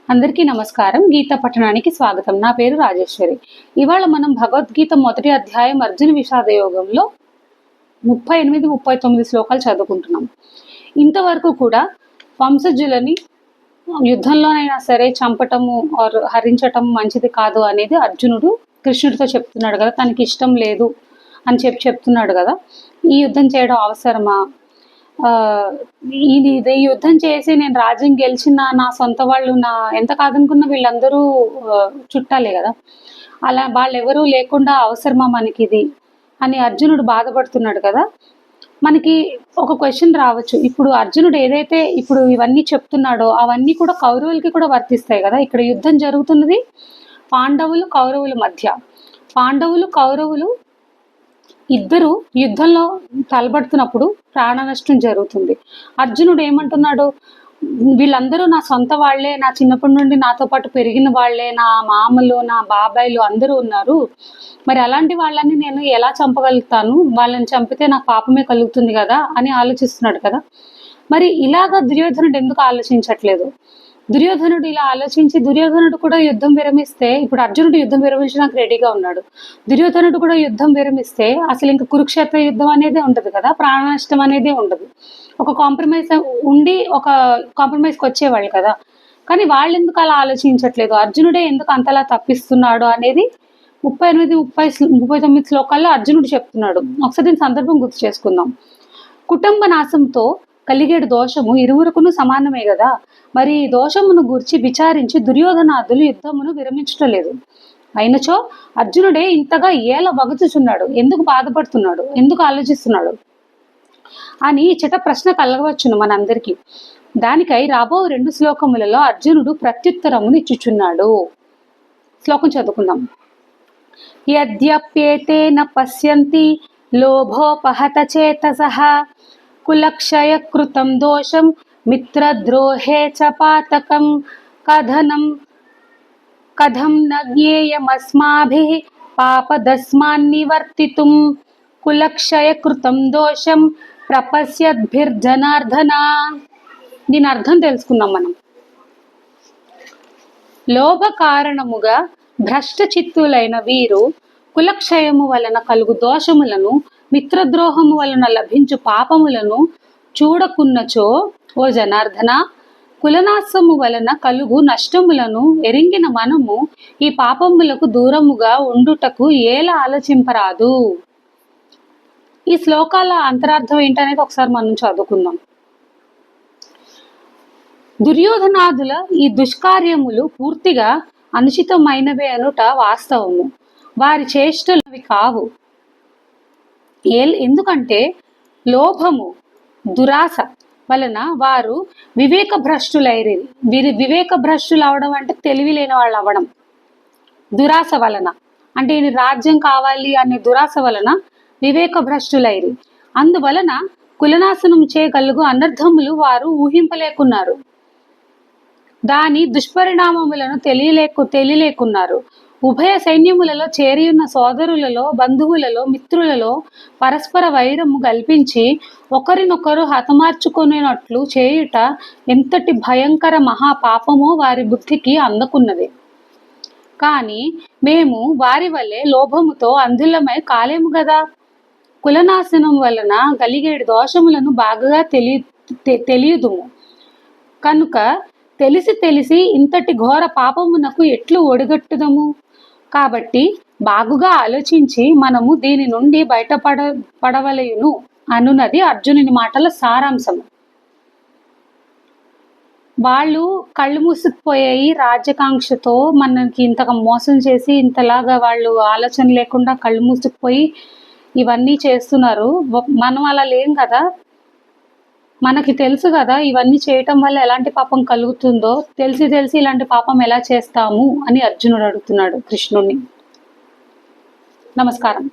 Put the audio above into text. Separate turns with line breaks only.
అందరికీ నమస్కారం. గీత పఠనానికి స్వాగతం. నా పేరు రాజేశ్వరి. ఇవాళ మనం భగవద్గీత మొదటి అధ్యాయం అర్జున విషాద యోగంలో 38, 39 శ్లోకాలు చదువుకుంటున్నాం. ఇంతవరకు కూడా వంశజులని యుద్ధంలోనైనా సరే చంపటము హరించటం మంచిది కాదు అనేది అర్జునుడు కృష్ణుడితో చెప్తున్నాడు కదా, తనకి ఇష్టం లేదు అని చెప్తున్నాడు కదా. ఈ యుద్ధం చేయడం అవసరమా? ఇది యుద్ధం చేసి నేను రాజ్యం గెలిచిన నా సొంత వాళ్ళు ఎంత కాదనుకున్న వీళ్ళందరూ చుట్టాలే కదా, అలా వాళ్ళెవరూ లేకుండా అవసరమా మనకి ఇది అని అర్జునుడు బాధపడుతున్నాడు కదా. మనకి ఒక క్వశ్చన్ రావచ్చు, ఇప్పుడు అర్జునుడు ఏదైతే ఇప్పుడు ఇవన్నీ చెప్తున్నాడో అవన్నీ కూడా కౌరవులకి కూడా వర్తిస్తాయి కదా. ఇక్కడ యుద్ధం జరుగుతున్నది పాండవులు కౌరవుల మధ్య. పాండవులు కౌరవులు ఇద్దరు యుద్ధంలో తలబడుతున్నప్పుడు ప్రాణ నష్టం జరుగుతుంది. అర్జునుడు ఏమంటున్నాడు, వీళ్ళందరూ నా సొంత వాళ్లే, నా చిన్నప్పటి నుండి నాతో పాటు పెరిగిన వాళ్లే, నా మామలు నా బాబాయిలు అందరూ ఉన్నారు. మరి అలాంటి వాళ్ళని నేను ఎలా చంపగలుగుతాను? వాళ్ళని చంపితే నాకు పాపమే కలుగుతుంది కదా అని ఆలోచిస్తున్నాడు కదా. మరి ఇలాగా దుర్యోధనుడు ఎందుకు ఆలోచించట్లేదు? దుర్యోధనుడు ఇలా ఆలోచించి దుర్యోధనుడు కూడా యుద్ధం విరమిస్తే, ఇప్పుడు అర్జునుడు యుద్ధం విరమించడానికి రెడీగా ఉన్నాడు. దుర్యోధనుడు కూడా యుద్ధం విరమిస్తే అసలు ఇంకా కురుక్షేత్ర యుద్ధం అనేదే ఉండదు కదా, ప్రాణ నష్టం అనేదే ఉండదు. ఒక కాంప్రమైజ్ ఉండి ఒక కాంప్రమైజ్కి వచ్చేవాళ్ళు కదా. కానీ వాళ్ళు ఎందుకు అలా ఆలోచించట్లేదు? అర్జునుడే ఎందుకు అంతలా తప్పిస్తున్నాడు అనేది 38, 39 శ్లోకాల్లో అర్జునుడు చెప్తున్నాడు. ఒకసారి దీని సందర్భం గుర్తు చేసుకుందాం. కుటుంబ నాశంతో కలిగేడు దోషము ఇరువురుకును సమానమే కదా. మరి దోషమును గూర్చి విచారించి దుర్యోధనాదులు యుద్ధమును విరమించటలేదు. అయినచో అర్జునుడే ఇంతగా ఏల వగచుచున్నాడు, ఎందుకు బాధపడుతున్నాడు, ఎందుకు ఆలోచిస్తున్నాడు అని చిట ప్రశ్న కలగవచ్చును మనందరికీ. దానికై రాబో 2 శ్లోకములలో అర్జునుడు ప్రత్యుత్తరమును ఇచ్చుచున్నాడు. శ్లోకం చదువుకుందాం. యద్యప్యేతేన పశ్యంతి లోభోపహత చేతసః కులక్షయ కృతం దోషం మిత్రద్రోహే చ పాతకం కథం న జ్ఞేయమస్మాభిః పాపదస్మాన్నివర్తితుం కులక్షయ కృతం దోషం ప్రపశ్యద్భిర్జనార్దన. దీని అర్థం తెలుసుకుందాం మనం. లోభ కారణముగా భ్రష్ట చిత్తులైన వీరు కులక్షయము వలన కలుగు దోషములను, మిత్రద్రోహము వలన లభించు పాపములను చూడకున్నచో ఓ జనార్దన, కులనాశము వలన కలుగు నష్టములను ఎరింగిన మనము ఈ పాపములకు దూరముగా ఉండుటకు ఏలా ఆలోచింపరాదు. ఈ శ్లోకాల అంతరార్థం ఏంటనేది ఒకసారి మనం చదువుకుందాం. దుర్యోధనాదుల ఈ దుష్కార్యములు పూర్తిగా అనుచితమైనవే అనుట వాస్తవము. వారి చేష్టలవి కావు. ఎందుకంటే లోభము, దురాశ వలన వారు వివేక భ్రష్టులైరి. వివేక భ్రష్టులు అవడం అంటే తెలివి లేని వాళ్ళు అవ్వడం. దురాశ వలన అంటే ఇది రాజ్యం కావాలి అనే దురాశ వలన వివేక భ్రష్టులైరి. అందువలన కులనాశనం చేయగలుగు అనర్థములు వారు ఊహింపలేకున్నారు. దాని దుష్పరిణామములను తెలియలేకున్నారు. ఉభయ సైన్యములలో చేరియున్న సోదరులలో, బంధువులలో, మిత్రులలో పరస్పర వైరము కల్పించి ఒకరినొకరు హతమార్చుకునేటట్లు చేయుట ఎంతటి భయంకర మహాపాపమో వారి బుద్ధికి అందకున్నది. కానీ మేము వారి వలె లోభముతో అంధులమై కాలేము గదా. కులనాశనం వలన కలిగేడు దోషములను బాగా తెలియదుము కనుక తెలిసి ఇంతటి ఘోర పాపమునకు ఎట్లు ఒడిగట్టుదము. కాబట్టి బాగుగా ఆలోచించి మనము దీని నుండి బయటపడవలయును అనున్నది అర్జునుని మాటల సారాంశము. వాళ్ళు కళ్ళు మూసుకుపోయాయి రాజ్యకాంక్షతో, మనకి ఇంతగా మోసం చేసి ఇంతలాగా వాళ్ళు ఆలోచన లేకుండా కళ్ళు మూసుకుపోయి ఇవన్నీ చేస్తున్నారు. మనం అలా లేం కదా. మనకి తెలుసు కదా ఇవన్నీ చేయటం వల్ల ఎలాంటి పాపం కలుగుతుందో. తెలిసి ఇలాంటి పాపం ఎలా చేస్తాము అని అర్జునుడు అడుగుతున్నాడు కృష్ణుడిని. నమస్కారం.